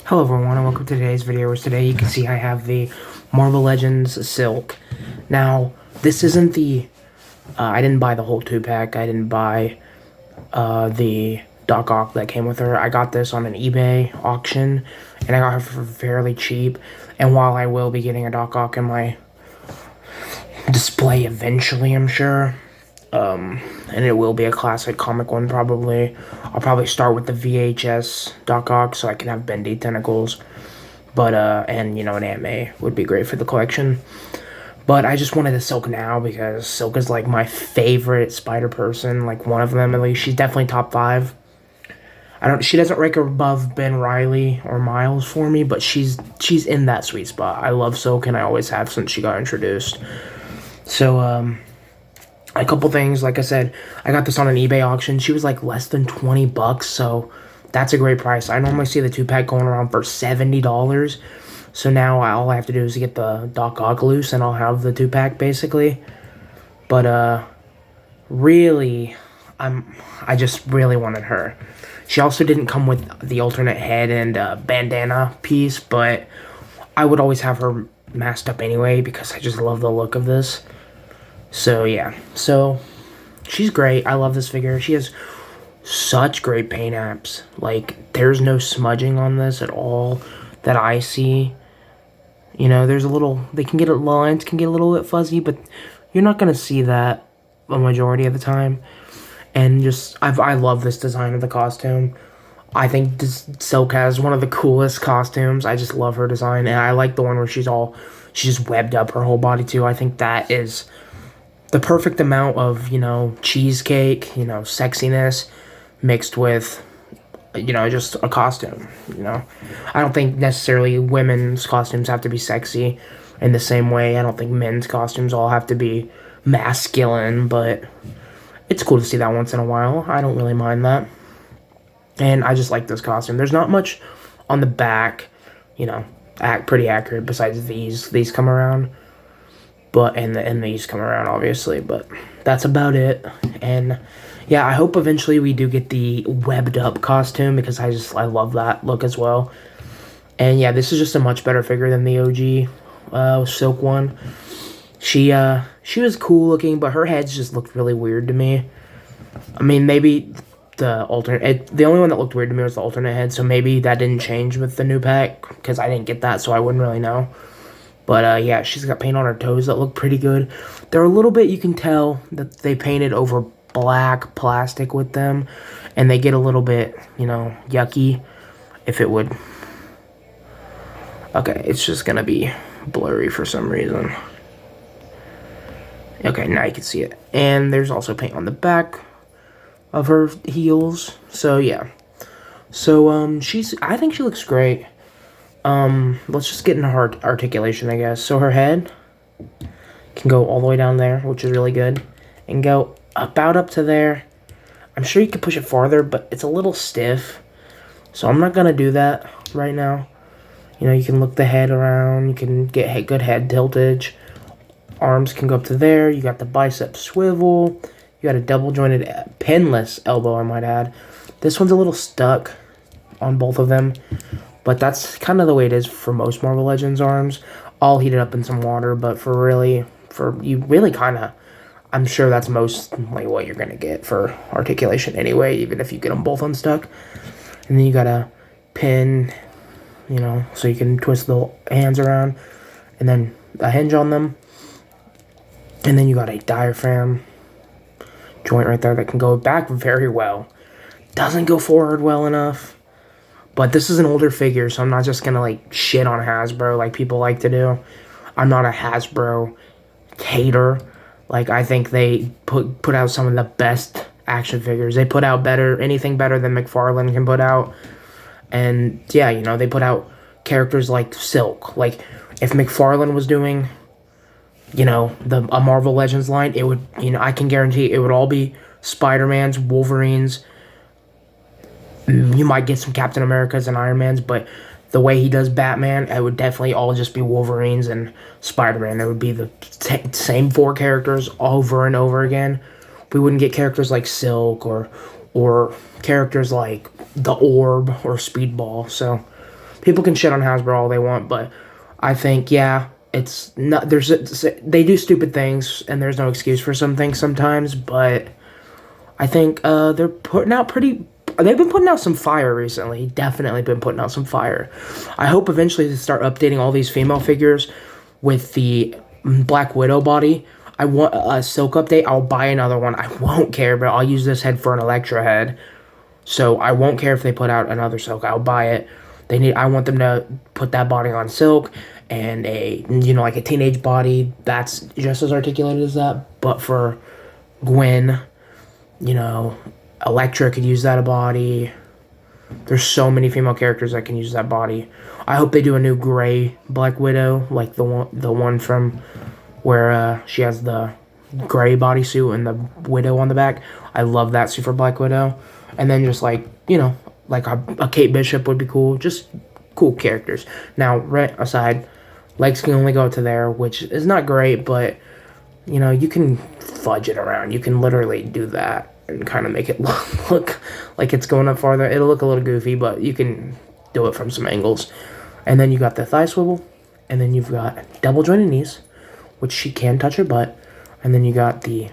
Hello everyone and welcome to today's video, where today you can see I have the Marvel Legends Silk. Now, this isn't the, I didn't buy the whole 2-pack, I didn't buy the Doc Ock that came with her. I got this on an eBay auction, and I got her for fairly cheap, and while I will be getting a Doc Ock in my display eventually, I'm sure, and it will be a classic comic one probably. I'll probably start with the VHS Doc Ock so I can have bendy tentacles. But, and, you know, an Aunt May would be great for the collection. But I just wanted the Silk now because Silk is, like, my favorite spider person. Like, one of them, at least. She's definitely top 5. She doesn't rank above Ben Reilly or Miles for me, but she's in that sweet spot. I love Silk, and I always have since she got introduced. So, a couple things, like I said, I got this on an eBay auction. She was like less than 20 bucks, so that's a great price. I normally see the 2-pack going around for $70. So now all I have to do is get the Doc Ock loose and I'll have the 2-pack basically. But really, I just really wanted her. She also didn't come with the alternate head and bandana piece, but I would always have her masked up anyway because I just love the look of this. So, yeah. So, she's great. I love this figure. She has such great paint apps. Like, there's no smudging on this at all that I see. You know, there's a little... lines can get a little bit fuzzy, but you're not going to see that a majority of the time. And just... I love this design of the costume. I think this Silk has one of the coolest costumes. I just love her design. And I like the one where she's just webbed up her whole body, too. I think that is the perfect amount of, you know, cheesecake, you know, sexiness mixed with, you know, just a costume, you know. I don't think necessarily women's costumes have to be sexy in the same way. I don't think men's costumes all have to be masculine, but it's cool to see that once in a while. I don't really mind that. And I just like this costume. There's not much on the back, you know, pretty accurate besides these. These come around. But, and these come around, obviously, but that's about it. And, yeah, I hope eventually we do get the webbed up costume, because I love that look as well. And, yeah, this is just a much better figure than the OG Silk one. She was cool looking, but her heads just looked really weird to me. I mean, maybe the only one that looked weird to me was the alternate head, so maybe that didn't change with the new pack, because I didn't get that, so I wouldn't really know. But, yeah, she's got paint on her toes that look pretty good. They're a little bit, you can tell that they painted over black plastic with them. And they get a little bit, you know, yucky. If it would. Okay, it's just going to be blurry for some reason. Okay, now you can see it. And there's also paint on the back of her heels. So, yeah. So, I think she looks great. Let's just get into her articulation, I guess. So her head can go all the way down there, which is really good, and go about up to there. I'm sure you could push it farther, but it's a little stiff, so I'm not gonna do that right now. You know, you can look the head around, you can get good head tiltage. Arms can go up to there. You got the bicep swivel. You got a double jointed pinless elbow, I might add. This one's a little stuck on both of them. But that's kind of the way it is for most Marvel Legends arms. All heated up in some water, but I'm sure that's mostly what you're going to get for articulation anyway, even if you get them both unstuck. And then you got a pin, you know, so you can twist the hands around. And then a hinge on them. And then you got a diaphragm joint right there that can go back very well. Doesn't go forward well enough. But this is an older figure, so I'm not just going to, like, shit on Hasbro like people like to do. I'm not a Hasbro hater. Like, I think they put out some of the best action figures. They put out anything better than McFarlane can put out. And, yeah, you know, they put out characters like Silk. Like, if McFarlane was doing, you know, a Marvel Legends line, it would, you know, I can guarantee it would all be Spider-Mans, Wolverines. You might get some Captain Americas and Iron Mans, but the way he does Batman, it would definitely all just be Wolverines and Spider-Man. It would be the same 4 characters over and over again. We wouldn't get characters like Silk or characters like the Orb or Speedball. So People can shit on Hasbro all they want, but I think, yeah, it's not, they do stupid things, and there's no excuse for some things sometimes, but I think, they're putting out they've been putting out some fire recently. Definitely been putting out some fire. I hope eventually to start updating all these female figures with the Black Widow body. I want a Silk update. I'll buy another one. I won't care, but I'll use this head for an Elektra head. So I won't care if they put out another Silk. I'll buy it. I want them to put that body on Silk and like a teenage body that's just as articulated as that. But for Gwen, Elektra could use that body. There's so many female characters that can use that body. I hope they do a new gray Black Widow, like the one from where she has the gray bodysuit and the widow on the back. I love that suit for Black Widow. And then just like a Kate Bishop would be cool. Just cool characters. Now, right aside, legs can only go to there, which is not great, but you can fudge it around. You can literally do that and kind of make it look like it's going up farther. It'll look a little goofy, but you can do it from some angles. And then you got the thigh swivel, and then you've got double jointed knees, which she can touch her butt, and then you got the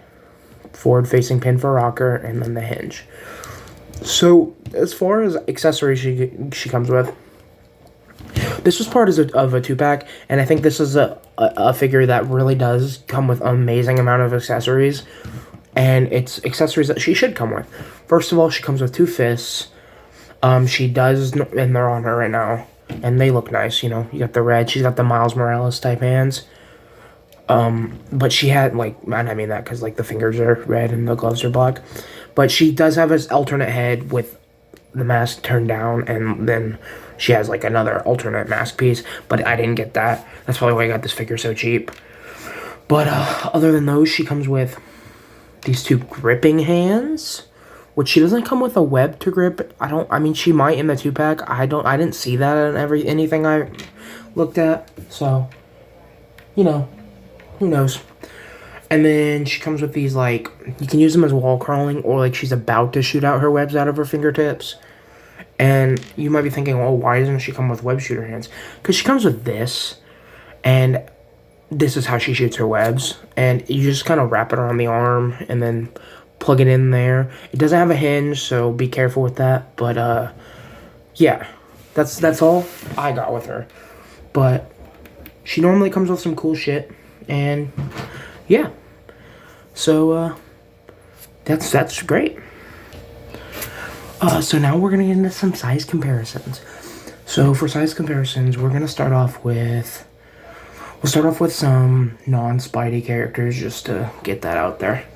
forward facing pin for rocker, and then the hinge. So as far as accessories she comes with, this was part of a 2-pack, and I think this is a figure that really does come with an amazing amount of accessories. And it's accessories that she should come with. First of all, she comes with 2 fists. She does, and they're on her right now. And they look nice, You got the red. She's got the Miles Morales type hands. But she had, and I mean that because, the fingers are red and the gloves are black. But she does have this alternate head with the mask turned down. And then she has, another alternate mask piece. But I didn't get that. That's probably why I got this figure so cheap. But other than those, she comes with these 2 gripping hands, which she doesn't come with a web to grip. She might in the 2-pack. I didn't see that in anything I looked at. So, who knows? And then she comes with these, you can use them as wall crawling, or, she's about to shoot out her webs out of her fingertips. And you might be thinking, well, why doesn't she come with web shooter hands? Because she comes with this, and this is how she shoots her webs, and you just kind of wrap it around the arm and then plug it in there. It doesn't have a hinge, so be careful with that, but yeah, that's all I got with her. But she normally comes with some cool shit, and yeah, so that's great. So now we're gonna get into some size comparisons. So for size comparisons, we're gonna start off with some non-Spidey characters, just to get that out there.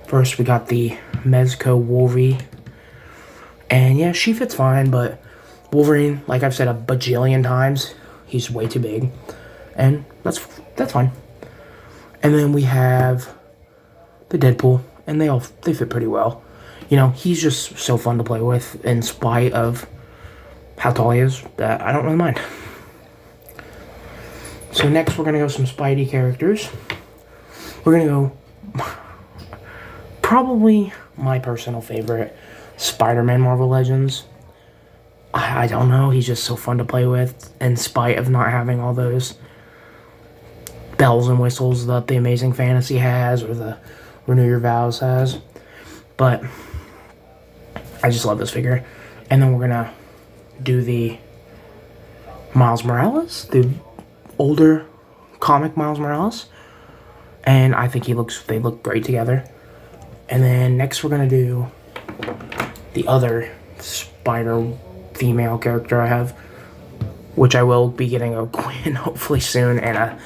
First, we got the Mezco Wolverine. And yeah, she fits fine, but Wolverine, like I've said a bajillion times, he's way too big. And that's fine. And then we have the Deadpool, and they fit pretty well. He's just so fun to play with, in spite of how tall he is, that I don't really mind. So next we're going to go some Spidey characters. We're going to go probably my personal favorite, Spider-Man Marvel Legends. I don't know, he's just so fun to play with, in spite of not having all those bells and whistles that the Amazing Fantasy has, or the Renew Your Vows has. But I just love this figure. And then we're going to do the Miles Morales, the older comic Miles Morales, and I think they look great together. And then next we're gonna do the other Spider female character I have, which I will be getting a Gwen hopefully soon, and a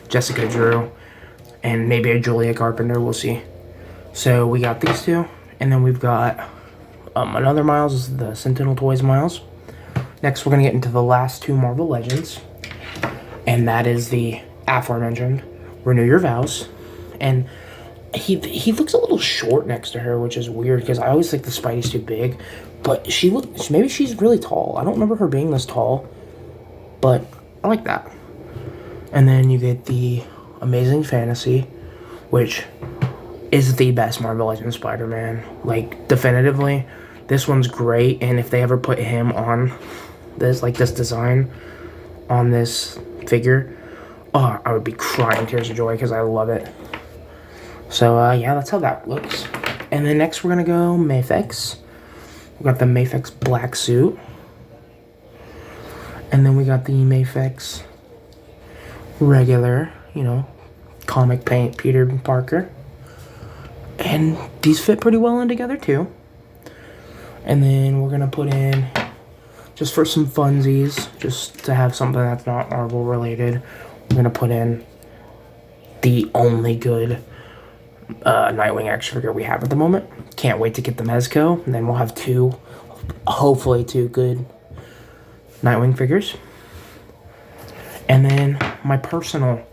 Jessica Drew, and maybe a Julia Carpenter, we'll see. So we got these 2, and then we've got another Miles, the Sentinel Toys Miles. Next we're gonna get into the last 2 Marvel Legends, and that is the aforementioned Renew Your Vows. And he looks a little short next to her, which is weird, because I always think the Spidey's too big. But maybe she's really tall. I don't remember her being this tall, but I like that. And then you get the Amazing Fantasy, which is the best Marvel Legends Spider-Man. Definitively. This one's great, and if they ever put him on this design on this figure, oh, I would be crying tears of joy because I love it. So, yeah, that's how that looks. And then next we're going to go Mafex. We got the Mafex black suit. And then we got the Mafex regular, you know, comic paint Peter Parker. And these fit pretty well in together too. And then we're going to put in, just for some funsies, just to have something that's not Marvel related, we're going to put in the only good Nightwing action figure we have at the moment. Can't wait to get the Mezco, and then we'll have hopefully two good Nightwing figures. And then my personal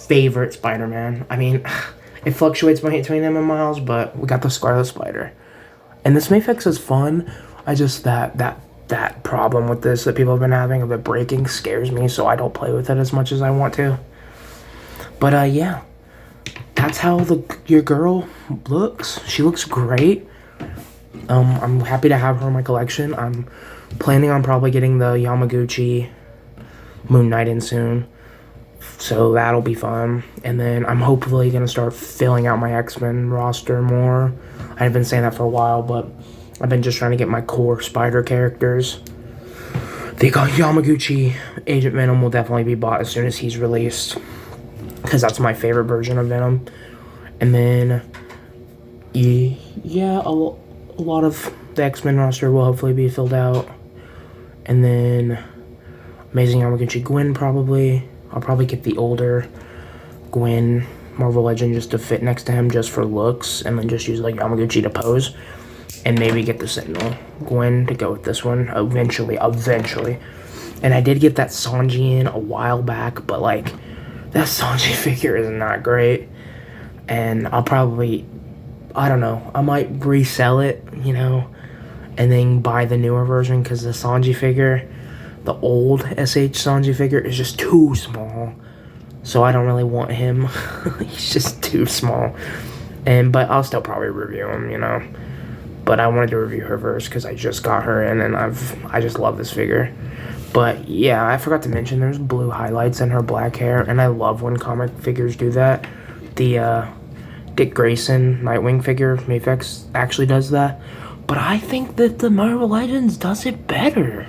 favorite Spider-Man. I mean, it fluctuates between him and Miles, but we got the Scarlet Spider. And this Mafex is fun. I just, that problem with this that people have been having of it breaking scares me, so I don't play with it as much as I want to. But, yeah. That's how your girl looks. She looks great. I'm happy to have her in my collection. I'm planning on probably getting the Yamaguchi Moon Knight in soon. So that'll be fun. And then I'm hopefully going to start filling out my X-Men roster more. I've been saying that for a while, but I've been just trying to get my core Spider characters. The Yamaguchi Agent Venom will definitely be bought as soon as he's released, because that's my favorite version of Venom. And then, yeah, a lot of the X-Men roster will hopefully be filled out. And then Amazing Yamaguchi Gwen probably. I'll probably get the older Gwen Marvel Legend just to fit next to him just for looks, and then just use like Yamaguchi to pose. And maybe get the Sentinel Gwen to go with this one eventually. And I did get that Sanji in a while back, but like, that Sanji figure is not great. And I'll probably, I don't know, I might resell it, you know, and then buy the newer version, because the Sanji figure, the old SH Sanji figure, is just too small. So I don't really want him. He's just too small. But I'll still probably review him, you know. But I wanted to review her first because I just got her in, and I just love this figure. But yeah, I forgot to mention there's blue highlights in her black hair, and I love when comic figures do that. The Dick Grayson Nightwing figure, Mafex, actually does that. But I think that the Marvel Legends does it better,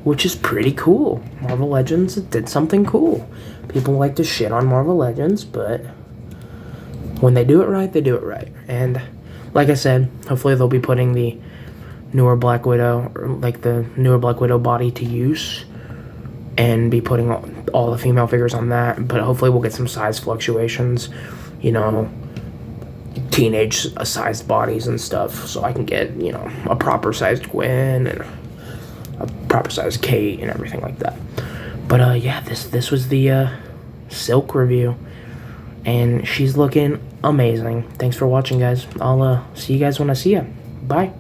which is pretty cool. Marvel Legends did something cool. People like to shit on Marvel Legends, but when they do it right, they do it right. And like I said, hopefully they'll be putting the newer Black Widow, or like the newer Black Widow body to use, and be putting all the female figures on that. But hopefully we'll get some size fluctuations, you know, teenage sized bodies and stuff, so I can get, you know, a proper sized Gwen and a proper sized Kate and everything like that. But yeah, this was the Silk review, and she's looking amazing. Thanks for watching, guys. I'll see you guys when I see you. Bye.